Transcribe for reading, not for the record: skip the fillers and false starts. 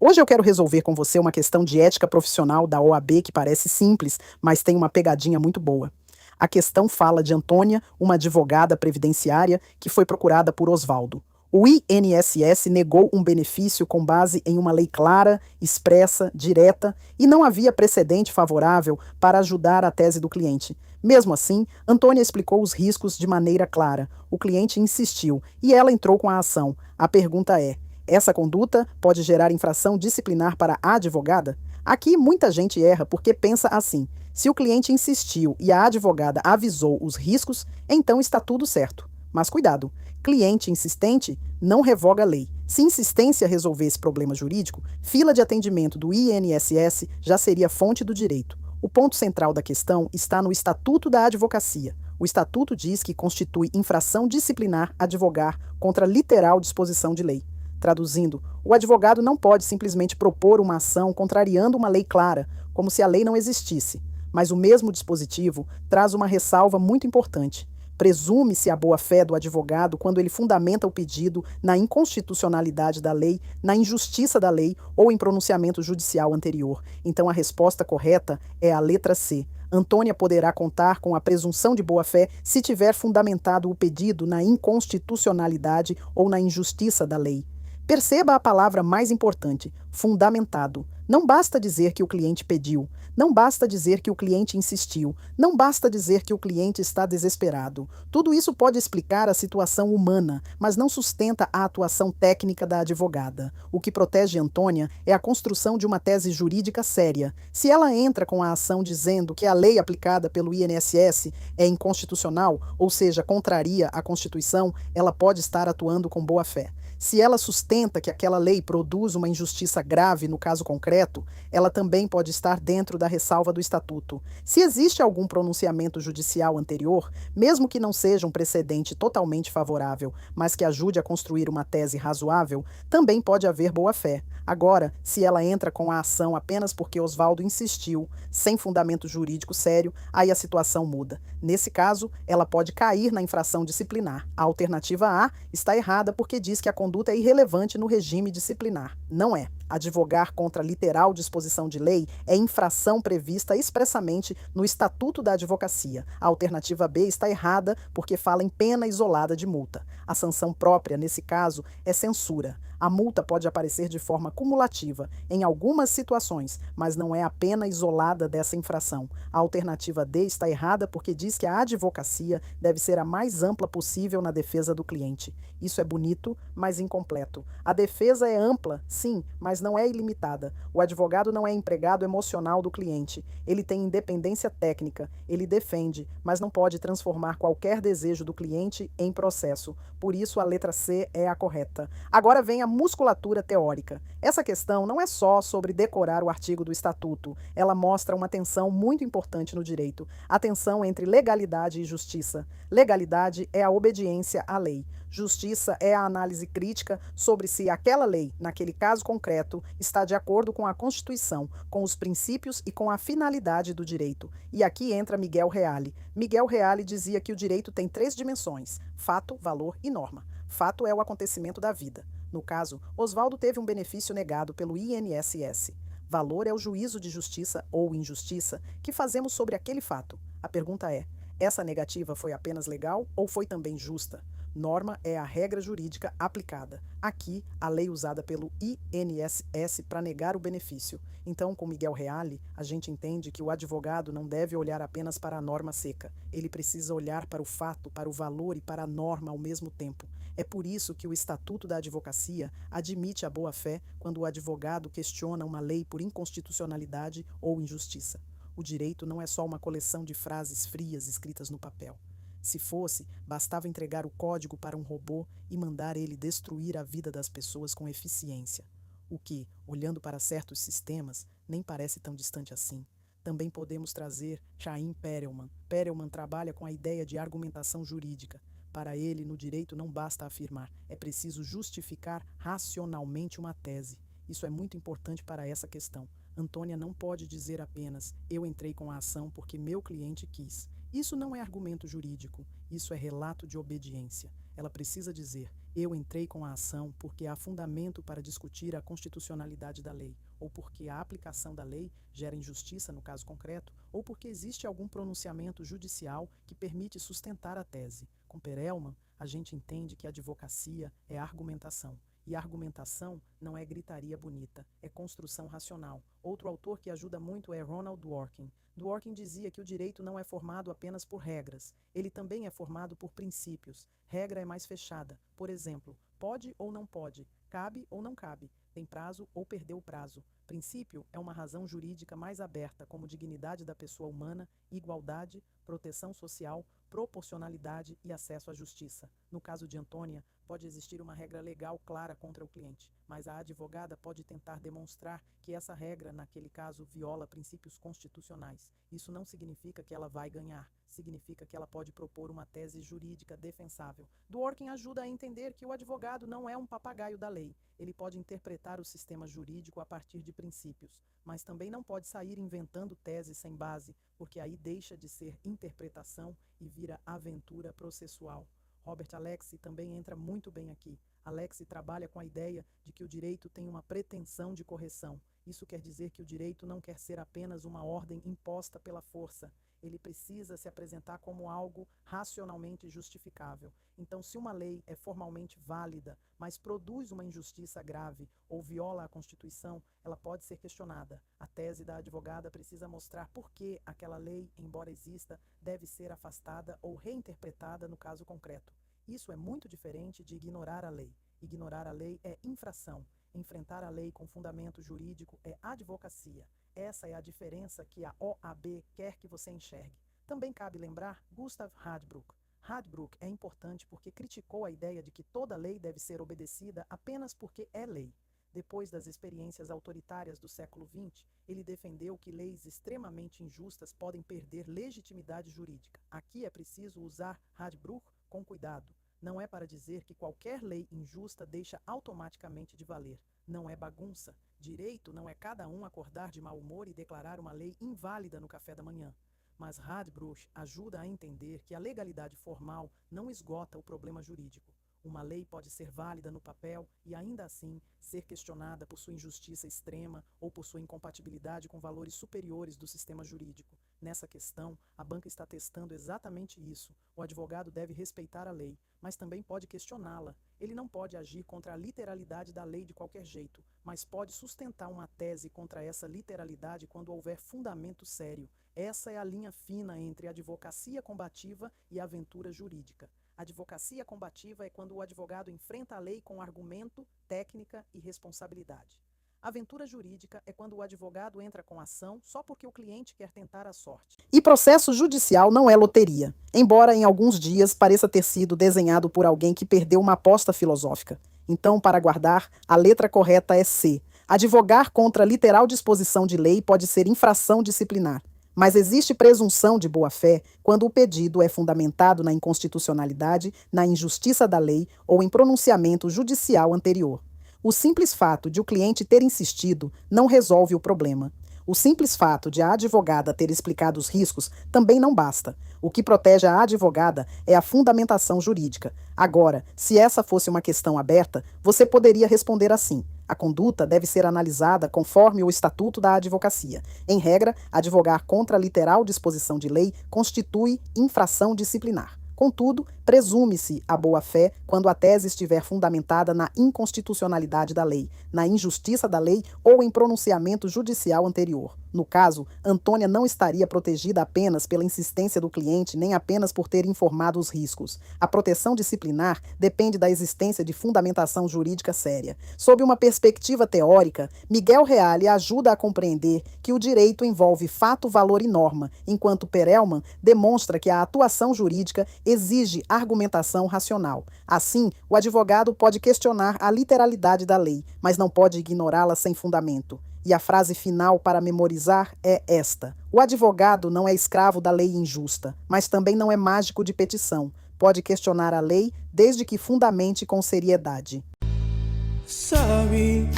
Hoje eu quero resolver com você uma questão de ética profissional da OAB que parece simples, mas tem uma pegadinha muito boa. A questão fala de Antônia, uma advogada previdenciária que foi procurada por Osvaldo. O INSS negou um benefício com base em uma lei clara, expressa, direta e não havia precedente favorável para ajudar a tese do cliente. Mesmo assim, Antônia explicou os riscos de maneira clara. O cliente insistiu e ela entrou com a ação. A pergunta é: essa conduta pode gerar infração disciplinar para a advogada? Aqui muita gente erra porque pensa assim: se o cliente insistiu e a advogada avisou os riscos, então está tudo certo. Mas cuidado, cliente insistente não revoga a lei. Se insistência resolvesse problema jurídico, fila de atendimento do INSS já seria fonte do direito. O ponto central da questão está no Estatuto da Advocacia. O Estatuto diz que constitui infração disciplinar advogar contra literal disposição de lei. Traduzindo, o advogado não pode simplesmente propor uma ação contrariando uma lei clara, como se a lei não existisse. Mas o mesmo dispositivo traz uma ressalva muito importante. Presume-se a boa-fé do advogado quando ele fundamenta o pedido na inconstitucionalidade da lei, na injustiça da lei ou em pronunciamento judicial anterior. Então a resposta correta é a letra C. Antônia poderá contar com a presunção de boa-fé se tiver fundamentado o pedido na inconstitucionalidade ou na injustiça da lei. Perceba a palavra mais importante: fundamentado. Não basta dizer que o cliente pediu, não basta dizer que o cliente insistiu, não basta dizer que o cliente está desesperado. Tudo isso pode explicar a situação humana, mas não sustenta a atuação técnica da advogada. O que protege Antônia é a construção de uma tese jurídica séria. Se ela entra com a ação dizendo que a lei aplicada pelo INSS é inconstitucional, ou seja, contraria a Constituição, ela pode estar atuando com boa-fé. Se ela sustenta que aquela lei produz uma injustiça grave no caso concreto, ela também pode estar dentro da ressalva do Estatuto. Se existe algum pronunciamento judicial anterior, mesmo que não seja um precedente totalmente favorável, mas que ajude a construir uma tese razoável, também pode haver boa-fé. Agora, se ela entra com a ação apenas porque Osvaldo insistiu, sem fundamento jurídico sério, aí a situação muda. Nesse caso, ela pode cair na infração disciplinar. A alternativa A está errada porque diz que a conduta é irrelevante no regime disciplinar. Não é. Advogar contra literal disposição de lei é infração prevista expressamente no Estatuto da Advocacia. A alternativa B está errada porque fala em pena isolada de multa. A sanção própria, nesse caso, é censura. A multa pode aparecer de forma cumulativa em algumas situações, mas não é a pena isolada dessa infração. A alternativa D está errada porque diz que a advocacia deve ser a mais ampla possível na defesa do cliente. Isso é bonito, mas incompleto. A defesa é ampla, sim, mas não é ilimitada. O advogado não é empregado emocional do cliente. Ele tem independência técnica. Ele defende, mas não pode transformar qualquer desejo do cliente em processo. Por isso, a letra C é a correta. Agora vem a musculatura teórica. Essa questão não é só sobre decorar o artigo do Estatuto. Ela mostra uma tensão muito importante no direito. A tensão entre legalidade e justiça. Legalidade é a obediência à lei. Justiça é a análise crítica sobre se aquela lei, naquele caso concreto, está de acordo com a Constituição, com os princípios e com a finalidade do direito. E aqui entra Miguel Reale. Miguel Reale dizia que o direito tem 3 dimensões: fato, valor e norma. Fato é o acontecimento da vida. No caso, Osvaldo teve um benefício negado pelo INSS. Valor é o juízo de justiça ou injustiça que fazemos sobre aquele fato. A pergunta é: essa negativa foi apenas legal ou foi também justa? Norma é a regra jurídica aplicada. Aqui, a lei usada pelo INSS para negar o benefício. Então, com Miguel Reale, a gente entende que o advogado não deve olhar apenas para a norma seca. Ele precisa olhar para o fato, para o valor e para a norma ao mesmo tempo. É por isso que o Estatuto da Advocacia admite a boa-fé quando o advogado questiona uma lei por inconstitucionalidade ou injustiça. O direito não é só uma coleção de frases frias escritas no papel. Se fosse, bastava entregar o código para um robô e mandar ele destruir a vida das pessoas com eficiência. O que, olhando para certos sistemas, nem parece tão distante assim. Também podemos trazer Chaim Perelman. Perelman trabalha com a ideia de argumentação jurídica. Para ele, no direito não basta afirmar, é preciso justificar racionalmente uma tese. Isso é muito importante para essa questão. Antônia não pode dizer apenas: eu entrei com a ação porque meu cliente quis. Isso não é argumento jurídico, isso é relato de obediência. Ela precisa dizer: Eu entrei com a ação porque há fundamento para discutir a constitucionalidade da lei, ou porque a aplicação da lei gera injustiça no caso concreto, ou porque existe algum pronunciamento judicial que permite sustentar a tese. Com Perelman, a gente entende que a advocacia é argumentação. E argumentação não é gritaria bonita, é construção racional. Outro autor que ajuda muito é Ronald Dworkin. Dworkin dizia que o direito não é formado apenas por regras, ele também é formado por princípios. Regra é mais fechada. Por exemplo, pode ou não pode, cabe ou não cabe, tem prazo ou perdeu o prazo. Princípio é uma razão jurídica mais aberta, como dignidade da pessoa humana, igualdade, proteção social, proporcionalidade e acesso à justiça. No caso de Antônia, pode existir uma regra legal clara contra o cliente, mas a advogada pode tentar demonstrar que essa regra, naquele caso, viola princípios constitucionais. Isso não significa que ela vai ganhar, significa que ela pode propor uma tese jurídica defensável. Dworkin ajuda a entender que o advogado não é um papagaio da lei. Ele pode interpretar o sistema jurídico a partir de princípios, mas também não pode sair inventando teses sem base, porque aí deixa de ser interpretação e vira aventura processual. Robert Alexie também entra muito bem aqui. Alexie trabalha com a ideia de que o direito tem uma pretensão de correção. Isso quer dizer que o direito não quer ser apenas uma ordem imposta pela força. Ele precisa se apresentar como algo racionalmente justificável. Então, se uma lei é formalmente válida, mas produz uma injustiça grave ou viola a Constituição, ela pode ser questionada. A tese da advogada precisa mostrar por que aquela lei, embora exista, deve ser afastada ou reinterpretada no caso concreto. Isso é muito diferente de ignorar a lei. Ignorar a lei é infração. Enfrentar a lei com fundamento jurídico é advocacia. Essa é a diferença que a OAB quer que você enxergue. Também cabe lembrar Gustav Radbruch. Radbruch é importante porque criticou a ideia de que toda lei deve ser obedecida apenas porque é lei. Depois das experiências autoritárias do século XX, ele defendeu que leis extremamente injustas podem perder legitimidade jurídica. Aqui é preciso usar Radbruch com cuidado. Não é para dizer que qualquer lei injusta deixa automaticamente de valer. Não é bagunça. Direito não é cada um acordar de mau humor e declarar uma lei inválida no café da manhã. Mas Radbruch ajuda a entender que a legalidade formal não esgota o problema jurídico. Uma lei pode ser válida no papel e ainda assim ser questionada por sua injustiça extrema ou por sua incompatibilidade com valores superiores do sistema jurídico. Nessa questão, a banca está testando exatamente isso. O advogado deve respeitar a lei, mas também pode questioná-la. Ele não pode agir contra a literalidade da lei de qualquer jeito, mas pode sustentar uma tese contra essa literalidade quando houver fundamento sério. Essa é a linha fina entre advocacia combativa e aventura jurídica. Advocacia combativa é quando o advogado enfrenta a lei com argumento, técnica e responsabilidade. Aventura jurídica é quando o advogado entra com ação só porque o cliente quer tentar a sorte. E processo judicial não é loteria, embora em alguns dias pareça ter sido desenhado por alguém que perdeu uma aposta filosófica. Então, para guardar, a letra correta é C. Advogar contra literal disposição de lei pode ser infração disciplinar. Mas existe presunção de boa-fé quando o pedido é fundamentado na inconstitucionalidade, na injustiça da lei ou em pronunciamento judicial anterior. O simples fato de o cliente ter insistido não resolve o problema. O simples fato de a advogada ter explicado os riscos também não basta. O que protege a advogada é a fundamentação jurídica. Agora, se essa fosse uma questão aberta, você poderia responder assim: a conduta deve ser analisada conforme o Estatuto da Advocacia. Em regra, advogar contra a literal disposição de lei constitui infração disciplinar. Contudo, presume-se a boa-fé quando a tese estiver fundamentada na inconstitucionalidade da lei, na injustiça da lei ou em pronunciamento judicial anterior. No caso, Antônia não estaria protegida apenas pela insistência do cliente, nem apenas por ter informado os riscos. A proteção disciplinar depende da existência de fundamentação jurídica séria. Sob uma perspectiva teórica, Miguel Reale ajuda a compreender que o direito envolve fato, valor e norma, enquanto Perelman demonstra que a atuação jurídica exige argumentação racional. Assim, o advogado pode questionar a literalidade da lei, mas não pode ignorá-la sem fundamento. E a frase final para memorizar é esta: o advogado não é escravo da lei injusta, mas também não é mágico de petição. Pode questionar a lei desde que fundamente com seriedade. Sorry.